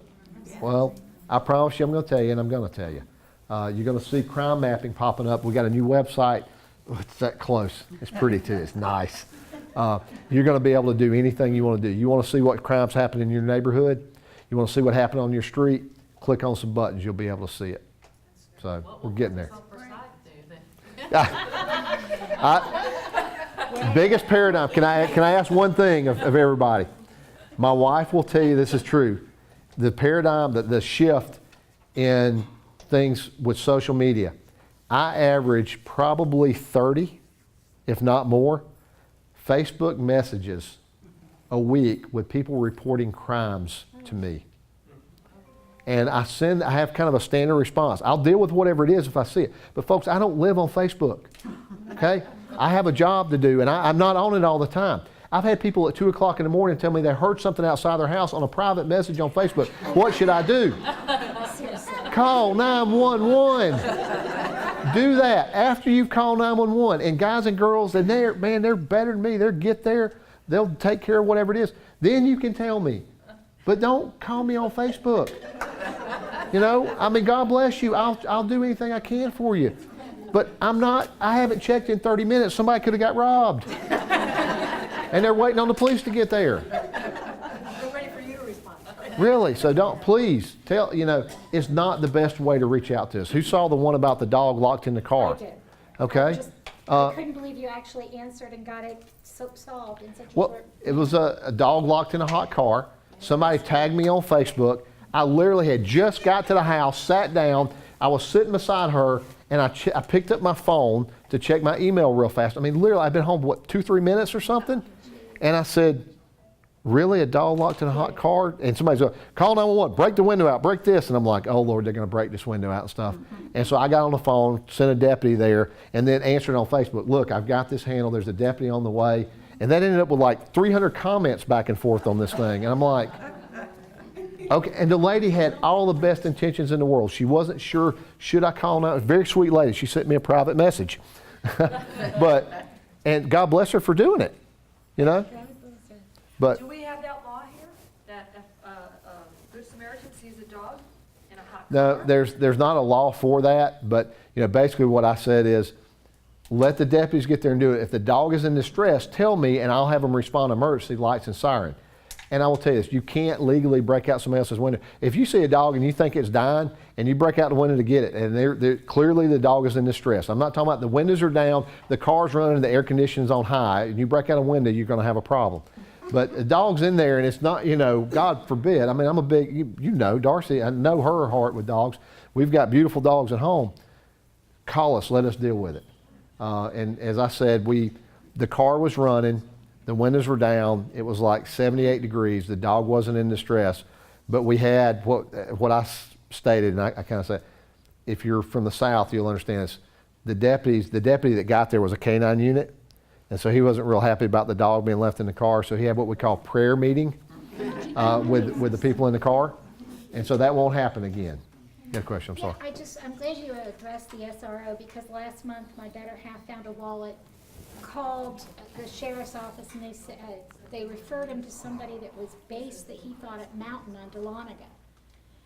Well, I promise you I'm going to tell you, and I'm going to tell you. You're going to see crime mapping popping up. We got a new website. Oh, it's that close. It's pretty too. It's nice. You're going to be able to do anything you want to do. You want to see what crimes happen in your neighborhood? You want to see what happened on your street? Click on some buttons. You'll be able to see it. So we're getting there. Biggest paradigm. Can I ask one thing of everybody? My wife will tell you this is true. The paradigm, the shift in things with social media. I average probably 30, if not more, Facebook messages a week with people reporting crimes to me. And I have kind of a standard response. I'll deal with whatever it is if I see it. But folks, I don't live on Facebook, okay? I have a job to do, and I'm not on it all the time. I've had people at 2 o'clock in the morning tell me they heard something outside their house on a private message on Facebook. What should I do? Call 911. Do that after you've called 911. And guys and girls, and they're better than me. They'll get there. They'll take care of whatever it is. Then you can tell me. But don't call me on Facebook. God bless you. I'll do anything I can for you. But I haven't checked in 30 minutes. Somebody could have got robbed. And they're waiting on the police to get there. We're ready for you to respond. Really, so please tell, it's not the best way to reach out to us. Who saw the one about the dog locked in the car? I did. Okay. I couldn't believe you actually answered and got it solved in such a Well, short. it was a dog locked in a hot car. Somebody tagged me on Facebook. I literally had just got to the house, sat down. I was sitting beside her, and I picked up my phone to check my email real fast. I mean, literally, I've been home, 2-3 minutes or something? And I said, really, a dog locked in a hot car? And somebody's going, call 911, break the window out, break this. And I'm like, oh, Lord, they're going to break this window out and stuff. And so I got on the phone, sent a deputy there, and then answered on Facebook, look, I've got this handled. There's a deputy on the way. And that ended up with like 300 comments back and forth on this thing. And I'm like, okay. And the lady had all the best intentions in the world. She wasn't sure, should I call now? A very sweet lady. She sent me a private message. And God bless her for doing it, But Do we have that law here, that if a Good Samaritan sees a dog in a hot no, car? there's not a law for that. But, basically what I said is, let the deputies get there and do it. If the dog is in distress, tell me, and I'll have them respond to emergency lights and siren. And I will tell you this, you can't legally break out somebody else's window. If you see a dog and you think it's dying, and you break out the window to get it, and clearly the dog is in distress. I'm not talking about the windows are down, the car's running, the air conditioning's on high, and you break out a window, you're going to have a problem. But the dog's in there, and it's not, God forbid. I mean, I'm a big, Darcy, I know her heart with dogs. We've got beautiful dogs at home. Call us, let us deal with it. And as I said, the car was running, the windows were down, it was like 78 degrees, the dog wasn't in distress, but we had what I stated, and I kind of said, if you're from the South, you'll understand this, the deputy that got there was a canine unit, and so he wasn't real happy about the dog being left in the car. So he had what we call prayer meeting with the people in the car, and so that won't happen again. You had a question? I'm sorry. Yeah, I'm glad you addressed the SRO, because last month my better half found a wallet, called the sheriff's office, and they said, they referred him to somebody that was based that he thought at Mountain on Dahlonega.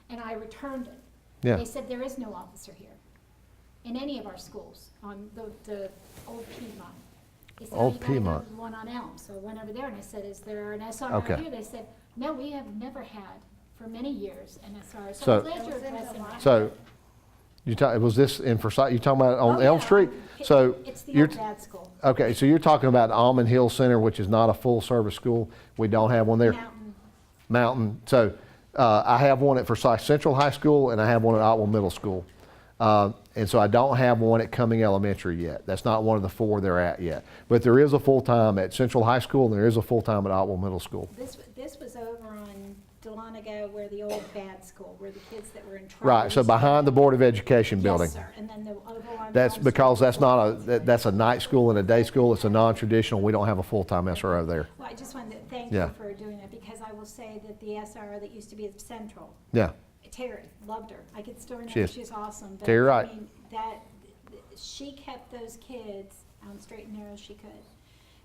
And I returned it. Yeah. They said there is no officer here in any of our schools on the old Piedmont. They said, Old you gotta go Piedmont. to the one on Elm. So I went over there and I said, is there an SRO Okay. here? They said, no, we have never had for many years an SRO. So So- I'm glad you're addressing that. So, was this in Forsyth? You talking about on Oh, Elm yeah, Street? So It's the you're old bad school. okay. So you're talking about Almond Hill Center, which is not a full service school. We don't have one there. Mountain. So I have one at Forsyth Central High School, and I have one at Otwell Middle School. And so I don't have one at Cumming Elementary yet. That's not one of the 4 they're at yet. But there is a full-time at Central High School, and there is a full-time at Otwell Middle School. This was over on Dahlonega, where the old bad school, where the kids that were in trouble. Right, so behind the Board of Education building. Yes, sir. And then the over on. That's Elm because Street. that's not that's a night school and a day school. It's a non-traditional. We don't have a full-time SRO there. Well, I just wanted to thank Yeah. you for doing that, because I will say that the SRO that used to be at Central, Yeah, Terry, loved her. I could still She remember, is. she's awesome. But, Terry Wright. I mean, she kept those kids on straight and narrow as she could.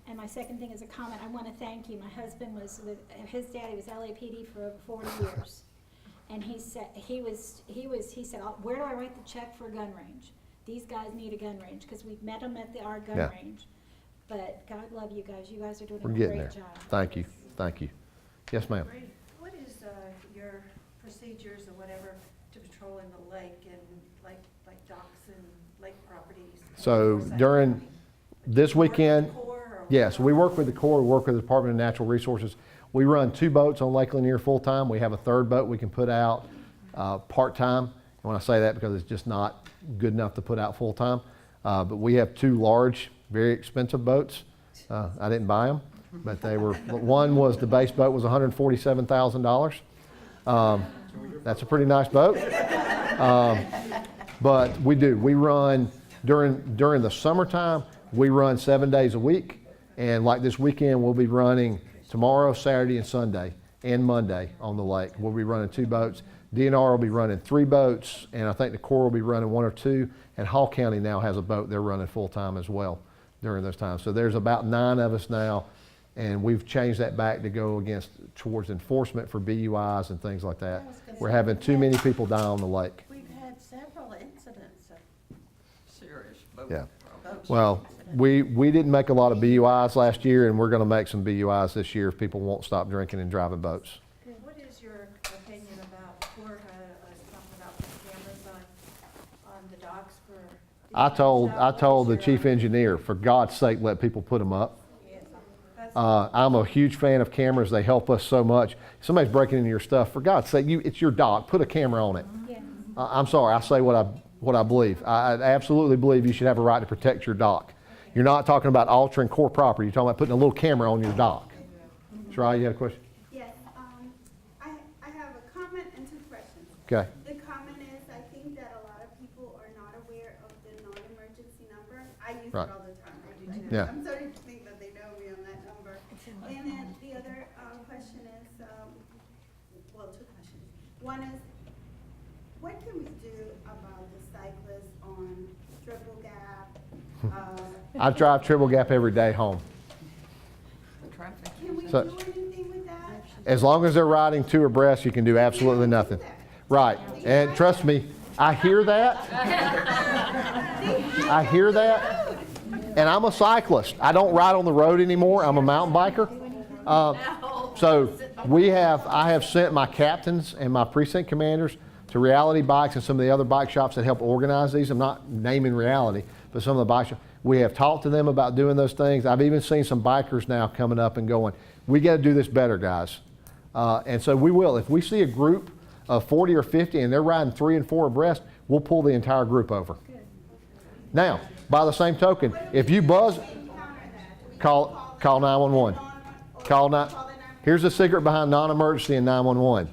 And my second thing is a comment. I want to thank you. My husband was with, his daddy was LAPD for over 40 years. And he said, he said, where do I write the check for a gun range? These guys need a gun range, because we've met them at our gun Yeah. range. But God love you guys. You guys are doing we're a getting great there. job. Thank you. Thank you. Yes, ma'am. What is your procedures or whatever to patrol in the lake and like docks and lake properties? So Forsyth during County? this weekend, Work with the Corps or yes, we work with the Corps, we work with the Department of Natural Resources. We run 2 boats on Lake Lanier full-time. We have a 3rd boat we can put out part-time. And when I say that, because it's just not good enough to put out full-time. But we have 2 large, very expensive boats. I didn't buy them, but they were, one was, the base boat was $147,000. That's a pretty nice boat. But we run, during the summertime, we run 7 days a week. And like this weekend, we'll be running tomorrow, Saturday, and Sunday, and Monday on the lake. We'll be running 2 boats. DNR will be running 3 boats, and I think the Corps will be running 1 or 2. And Hall County now has a boat they're running full-time as well during those times. So there's about 9 of us now, and we've changed that back to go towards enforcement for BUIs and things like that. We're having too many people die on the lake. We've had several incidents of Serious boat. Yeah. boats. Well, we didn't make a lot of BUIs last year, and we're going to make some BUIs this year if people won't stop drinking and driving boats. What is your opinion about Corps talking about the cameras on the docks for? I told the chief engineer, for God's sake, let people put them up. Yes, that's I'm a huge fan of cameras. They help us so much. If somebody's breaking into your stuff, for God's sake, it's your dock. Put a camera on it. Yeah. I'm sorry, I say what I believe. I absolutely believe you should have a right to protect your dock. You're not talking about altering core property. You're talking about putting a little camera on your dock. Shariah, you had a question? Yes, I have a comment and 2 questions. Okay. The comment is, I think that a lot of people are not aware of the non-emergency number. I use it Right. all the time, I do too. Yeah. I'm starting to think that they know me on that number. And then the other question is, well, 2 questions. One is, what can we do about the cyclists on Triple Gap? I drive Triple Gap every day home. Can we do So- anything with that? As long as they're riding 2 abreast, you can do absolutely nothing. Right. And trust me, I hear that. I hear that. And I'm a cyclist. I don't ride on the road anymore. I'm a mountain biker. So I have sent my captains and my precinct commanders to Reality Bikes and some of the other bike shops that help organize these. I'm not naming Reality, but some of the bike shops. We have talked to them about doing those things. I've even seen some bikers now coming up and going, we got to do this better, guys. And so we will. If we see a group of 40 or 50 and they're riding 3 and 4 abreast, we'll pull the entire group over. Now, by the same token, if you buzz, call 911. Here's the secret behind non-emergency and 911.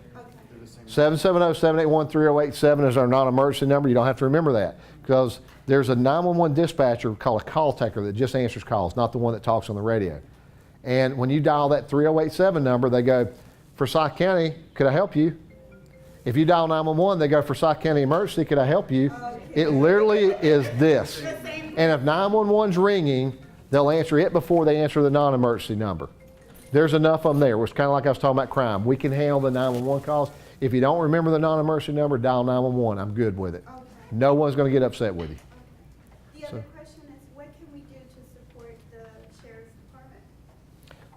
770-781-3087 is our non-emergency number. You don't have to remember that, because there's a 911 dispatcher called a call taker that just answers calls, not the one that talks on the radio. And when you dial that 3087 number, they go, Forsyth County, could I help you? If you dial 911, they go, Forsyth County Emergency, could I help you? It literally is this. And if 911's ringing, they'll answer it before they answer the non-emergency number. There's enough of them there. It's kind of like I was talking about crime. We can handle the 911 calls. If you don't remember the non-emergency number, dial 911. I'm good with it. Okay. No one's going to get upset with you. The other question is, what can we do to support the sheriff's department?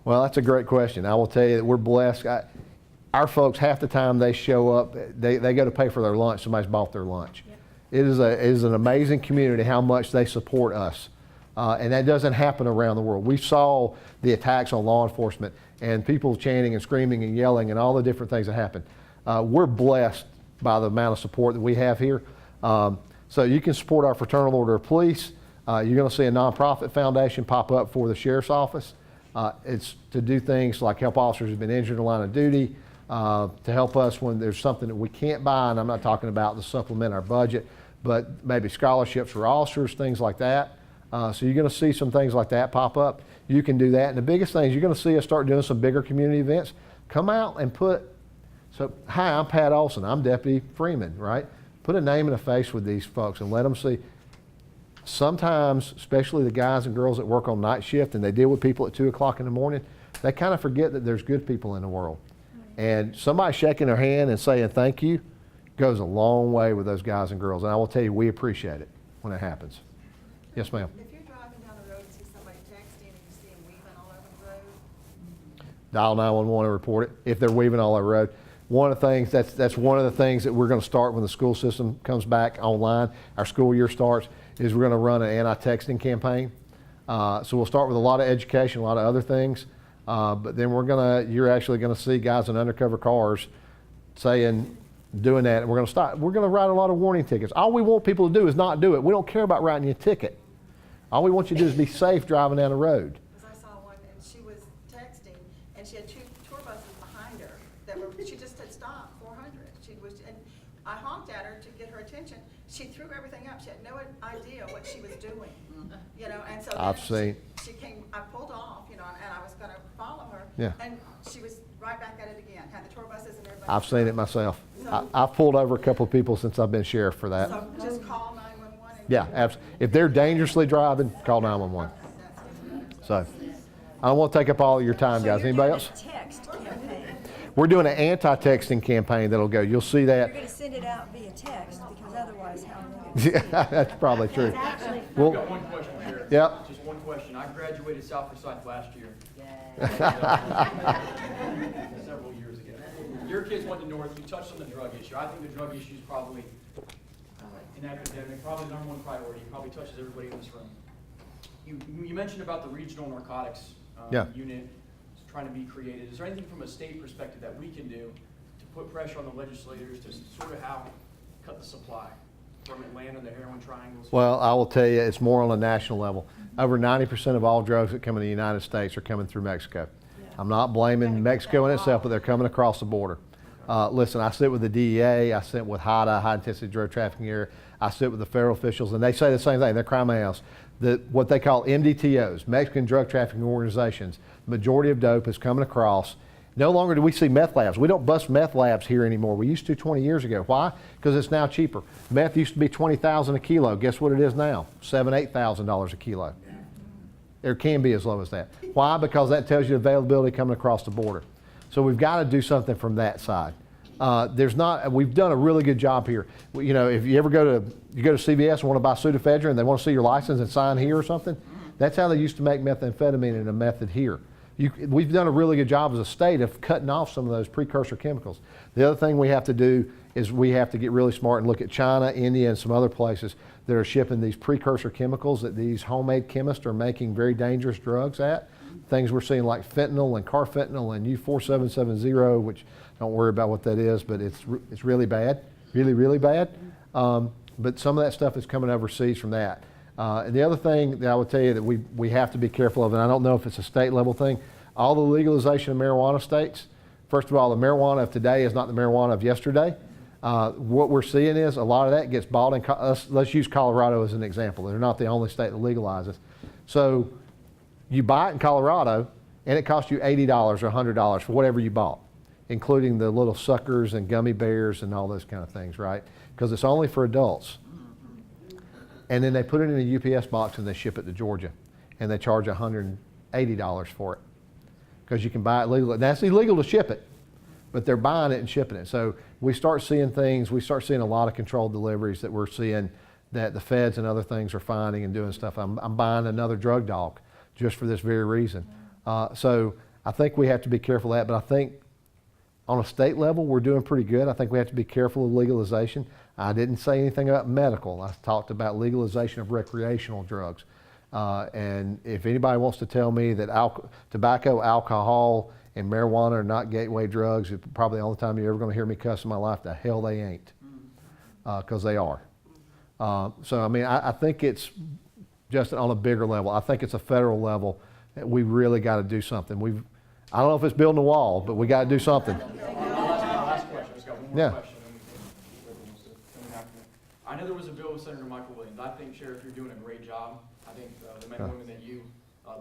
Well, that's a great question. I will tell you that we're blessed. Our folks, half the time they show up, they go to pay for their lunch. Somebody's bought their lunch. Yep. It is an amazing community how much they support us. And that doesn't happen around the world. We saw the attacks on law enforcement and people chanting and screaming and yelling and all the different things that happen. We're blessed by the amount of support that we have here. So you can support our Fraternal Order of Police. You're going to see a nonprofit foundation pop up for the Sheriff's Office. It's to do things like help officers who've been injured in the line of duty, to help us when there's something that we can't buy, and I'm not talking about to supplement our budget, but maybe scholarships for officers, things like that. So you're going to see some things like that pop up. You can do that. And the biggest thing is you're going to see us start doing some bigger community events. Come out and hi, I'm Pat Olson. I'm Deputy Freeman, right? Put a name and a face with these folks and let them see. Sometimes, especially the guys and girls that work on night shift and they deal with people at 2 o'clock in the morning, they kind of forget that there's good people in the world. And somebody shaking their hand and saying thank you goes a long way with those guys and girls. And I will tell you, we appreciate it when it happens. Yes, ma'am. If you're driving down the road and see somebody texting and you see them weaving all over the road, Dial 911 and report it if they're weaving all over the road. One of the things, that's one of the things that we're going to start when the school system comes back online, our school year starts, is we're going to run an anti-texting campaign. So we'll start with a lot of education, a lot of other things, but then you're actually going to see guys in undercover cars doing that, and we're going to stop. We're going to write a lot of warning tickets. All we want people to do is not do it. We don't care about writing you a ticket. All we want you to do is be safe driving down the road. because I saw one and she was texting and she had 2 tour buses behind her she just had stopped 400. And I honked at her to get her attention. She threw everything up. She had no idea what she was doing, and so then she came, I pulled off, and I was gonna follow her. Yeah. And she was right back at it again, had the tour buses and everybody. I've seen it myself. I've pulled over a couple of people since I've been sheriff for that. So just call 911. Yeah, absolutely. If they're dangerously driving, call 911. So, I don't want to take up all of your time, guys. Anybody else? Text campaign. We're doing an anti-texting campaign that'll go. You'll see You're that. going to send it out via text because otherwise how am I Yeah, that's probably true. I've Well, got one question, Sheriff. Yep. Just one question. I graduated South Forsyth last year. Several years ago. Your kids went to North. You touched on the drug issue. I think the drug issue is probably an epidemic, probably the number one priority. It probably touches everybody in this room. You mentioned about the regional narcotics unit trying to be created. Is there anything from a state perspective that we can do to put pressure on the legislators to sort of cut the supply from Atlanta and the heroin triangles? Well, I will tell you, it's more on a national level. Over 90% of all drugs that come in the United States are coming through Mexico. I'm not blaming Mexico in itself, but they're coming across the border. Listen, I sit with the DEA, I sit with HIDTA, High Intensity Drug Trafficking Area, I sit with the federal officials, and they say the same thing. They're crime house. What they call MDTOs, Mexican Drug Trafficking Organizations, the majority of dope is coming across. No longer do we see meth labs. We don't bust meth labs here anymore. We used to 20 years ago. Why? Because it's now cheaper. Meth used to be $20,000 a kilo. Guess what it is now? $7,000, $8,000 a kilo. There can be as low as that. Why? Because that tells you availability coming across the border. So we've got to do something from that side. We've done a really good job here. If you ever go to CVS and want to buy pseudoephedrine, they want to see your license and sign here or something. That's how they used to make methamphetamine in a method here. We've done a really good job as a state of cutting off some of those precursor chemicals. The other thing we have to do is we have to get really smart and look at China, India, and some other places that are shipping these precursor chemicals that these homemade chemists are making very dangerous drugs at. Things we're seeing like fentanyl and carfentanil and U4770, which don't worry about what that is, but it's really bad, really, really bad. But some of that stuff is coming overseas from that. And the other thing that I would tell you that we have to be careful of, and I don't know if it's a state level thing, all the legalization of marijuana states, first of all, the marijuana of today is not the marijuana of yesterday. What we're seeing is a lot of that gets bought in, let's use Colorado as an example. They're not the only state that legalizes. So you buy it in Colorado and it costs you $80 or $100 for whatever you bought, including the little suckers and gummy bears and all those kind of things, right? Because it's only for adults. And then they put it in a UPS box and they ship it to Georgia, and they charge $180 for it because you can buy it legally. Now it's illegal to ship it, but they're buying it and shipping it. So we start seeing things, we start seeing a lot of controlled deliveries that we're seeing that the feds and other things are finding and doing stuff. I'm buying another drug dog just for this very reason. So I think we have to be careful of that, but I think on a state level, we're doing pretty good. I think we have to be careful of legalization. I didn't say anything about medical. I talked about legalization of recreational drugs. And if anybody wants to tell me that tobacco, alcohol, and marijuana are not gateway drugs, it's probably the only time you're ever going to hear me cuss in my life. The hell they ain't, because they are. So I mean, I think it's just on a bigger level. I think it's a federal level that we really got to do something. I don't know if it's building a wall, but we got to do something. Last question. I just got one more Yeah. question. And whoever wants to come after me. I know there was a bill with Senator Michael Williams. I think, Sheriff, you're doing a great job. I think the men and women that you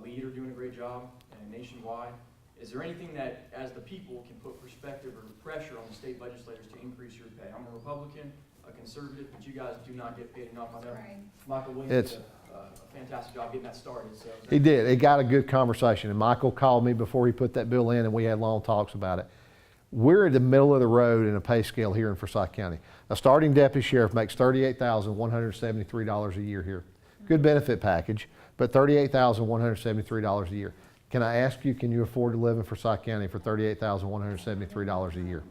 lead are doing a great job, and nationwide. Is there anything that, as the people, can put perspective or pressure on the state legislators to increase your pay? I'm a Republican, a conservative, but you guys do not get paid enough. I know Michael Williams did a fantastic job getting that started. So He did. It got a good conversation. And Michael called me before he put that bill in, and we had long talks about it. We're at the middle of the road in a pay scale here in Forsyth County. A starting deputy sheriff makes $38,173 a year here. Good benefit package, but $38,173 a year. Can I ask you, can you afford to live in Forsyth County for $38,173 a year?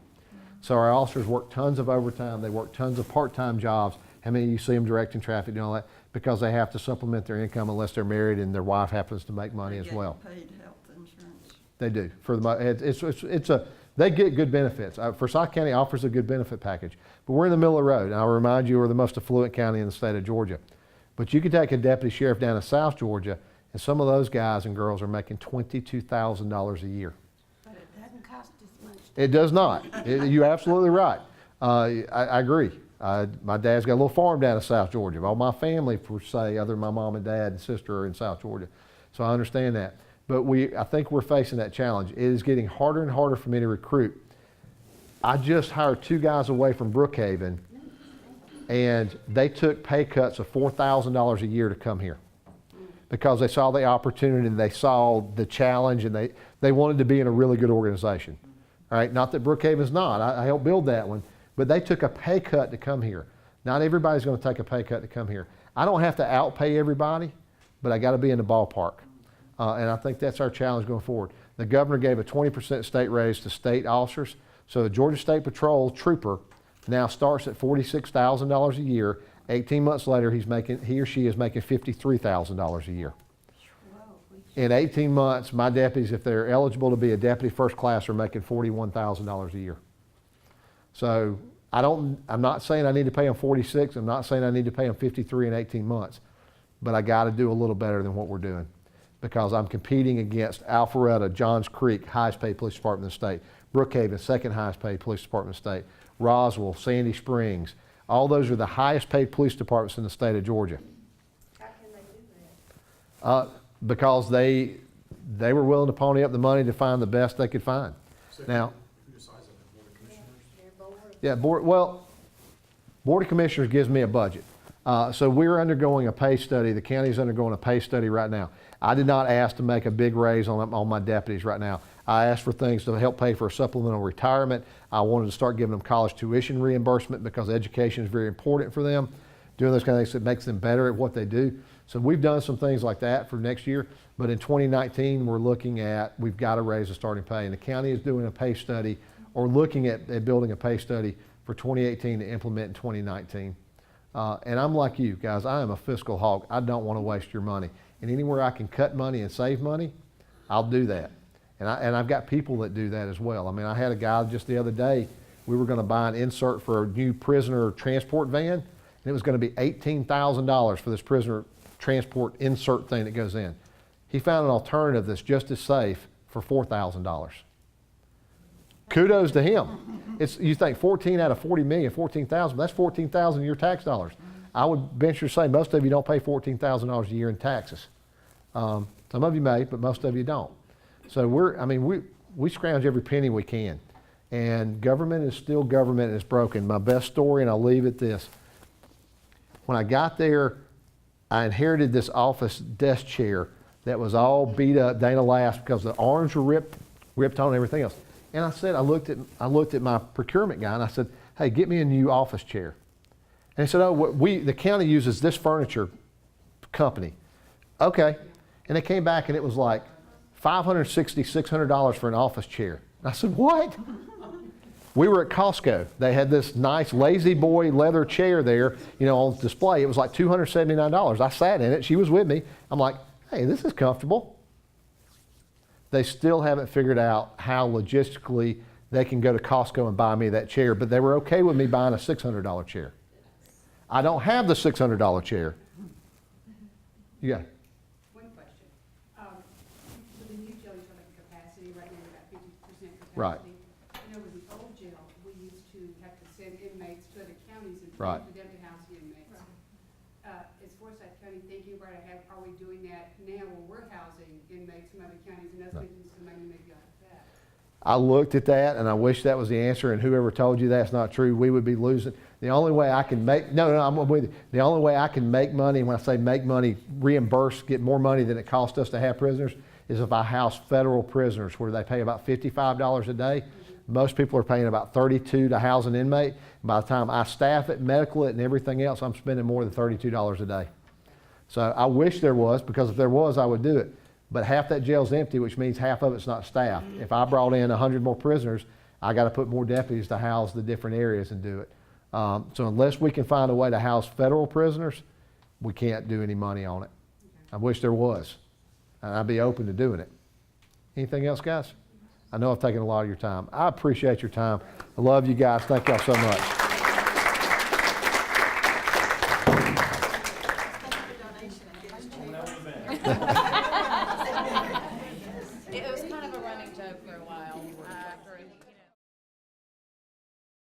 So our officers work tons of overtime. They work tons of part-time jobs. How many of you see them directing traffic and all that? Because they have to supplement their income unless they're married and their wife happens to make money as well. Paid health insurance. They do. They get good benefits. Forsyth County offers a good benefit package. But we're in the middle of the road. And I'll remind you, we're the most affluent county in the state of Georgia. But you could take a deputy sheriff down to South Georgia, and some of those guys and girls are making $22,000 a year. But it doesn't cost as much. It does not. You're absolutely right. I agree. My dad's got a little farm down in South Georgia. All my family, per se, other than my mom and dad and sister, are in South Georgia. So I understand that. But I think we're facing that challenge. It is getting harder and harder for me to recruit. I just hired 2 guys away from Brookhaven, and they took pay cuts of $4,000 a year to come here because they saw the opportunity and they saw the challenge, and they wanted to be in a really good organization. All right? Not that Brookhaven's not. I helped build that one. But they took a pay cut to come here. Not everybody's going to take a pay cut to come here. I don't have to outpay everybody, but I got to be in the ballpark. And I think that's our challenge going forward. The governor gave a 20% state raise to state officers. So the Georgia State Patrol trooper now starts at $46,000 a year. 18 months later, he or she is making $53,000 a year. In 18 months, my deputies, if they're eligible to be a deputy first class, are making $41,000 a year. So I'm not saying I need to pay them 46. I'm not saying I need to pay them 53 in 18 months, but I got to do a little better than what we're doing because I'm competing against Alpharetta, Johns Creek, highest paid police department in the state, Brookhaven, second highest paid police department in the state, Roswell, Sandy Springs. All those are the highest paid police departments in the state of Georgia. How can they do that? Because they were willing to pony up the money to find the best they could find. Now, Who decides that? Board of Commissioners? Their board. yeah, Board of Commissioners gives me a budget. So we're undergoing a pay study. The county's undergoing a pay study right now. I did not ask to make a big raise on my deputies right now. I asked for things to help pay for a supplemental retirement. I wanted to start giving them college tuition reimbursement because education is very important for them. Doing those kind of things that makes them better at what they do. So we've done some things like that for next year. But in 2019, we've got to raise the starting pay. And the county is doing a pay study or looking at building a pay study for 2018 to implement in 2019. And I'm like you guys, I am a fiscal hawk. I don't want to waste your money. And anywhere I can cut money and save money, I'll do that. And I've got people that do that as well. I mean, I had a guy just the other day, we were going to buy an insert for a new prisoner transport van, and it was going to be $18,000 for this prisoner transport insert thing that goes in. He found an alternative that's just as safe for $4,000. Kudos to him. You think 14 out of 40 million, 14,000, that's 14,000 of your tax dollars. I would venture to say most of you don't pay $14,000 a year in taxes. Some of you may, but most of you don't. So we scrounge every penny we can. And government is still government and it's broken. My best story, and I'll leave it this. When I got there, I inherited this office desk chair that was all beat up, Dana laughs because the arms were ripped on and everything else. And I said, I looked at my procurement guy and I said, hey, get me a new office chair. And he said, oh, the county uses this furniture company. Okay. And they came back and it was like $560, $600 for an office chair. And I said, what? We were at Costco. They had this nice Lazy Boy leather chair there, on display. It was like $279. I sat in it. She was with me. I'm like, hey, this is comfortable. They still haven't figured out how logistically they can go to Costco and buy me that chair, but they were okay with me buying a $600 chair. I don't have the $600 chair. Yeah. One question. For the new jail, you're talking about capacity, right now you're about 50% capacity. Right. With the old jail, we used to have to send inmates to other counties and Right. for them to house the inmates. Is Forsyth County thinking about it? Are we doing that now when we're housing inmates from other counties and us making some money maybe out of that? I looked at that and I wish that was the answer, and whoever told you that's not true, we would be losing. The only way I can make, I'm with you. The only way I can make money, when I say make money, reimburse, get more money than it costs us to have prisoners, is if I house federal prisoners where they pay about $55 a day. Most people are paying about $32 to house an inmate. By the time I staff it, medical it, and everything else, I'm spending more than $32 a day. So I wish there was, because if there was, I would do it. But half that jail's empty, which means half of it's not staffed. If I brought in 100 more prisoners, I got to put more deputies to house the different areas and do it. So unless we can find a way to house federal prisoners, we can't do any money on it. I wish there was, and I'd be open to doing it. Anything else, guys? I know I've taken a lot of your time. I appreciate your time. I love you guys. Thank y'all so much. Thank you for donation and getting us cheap.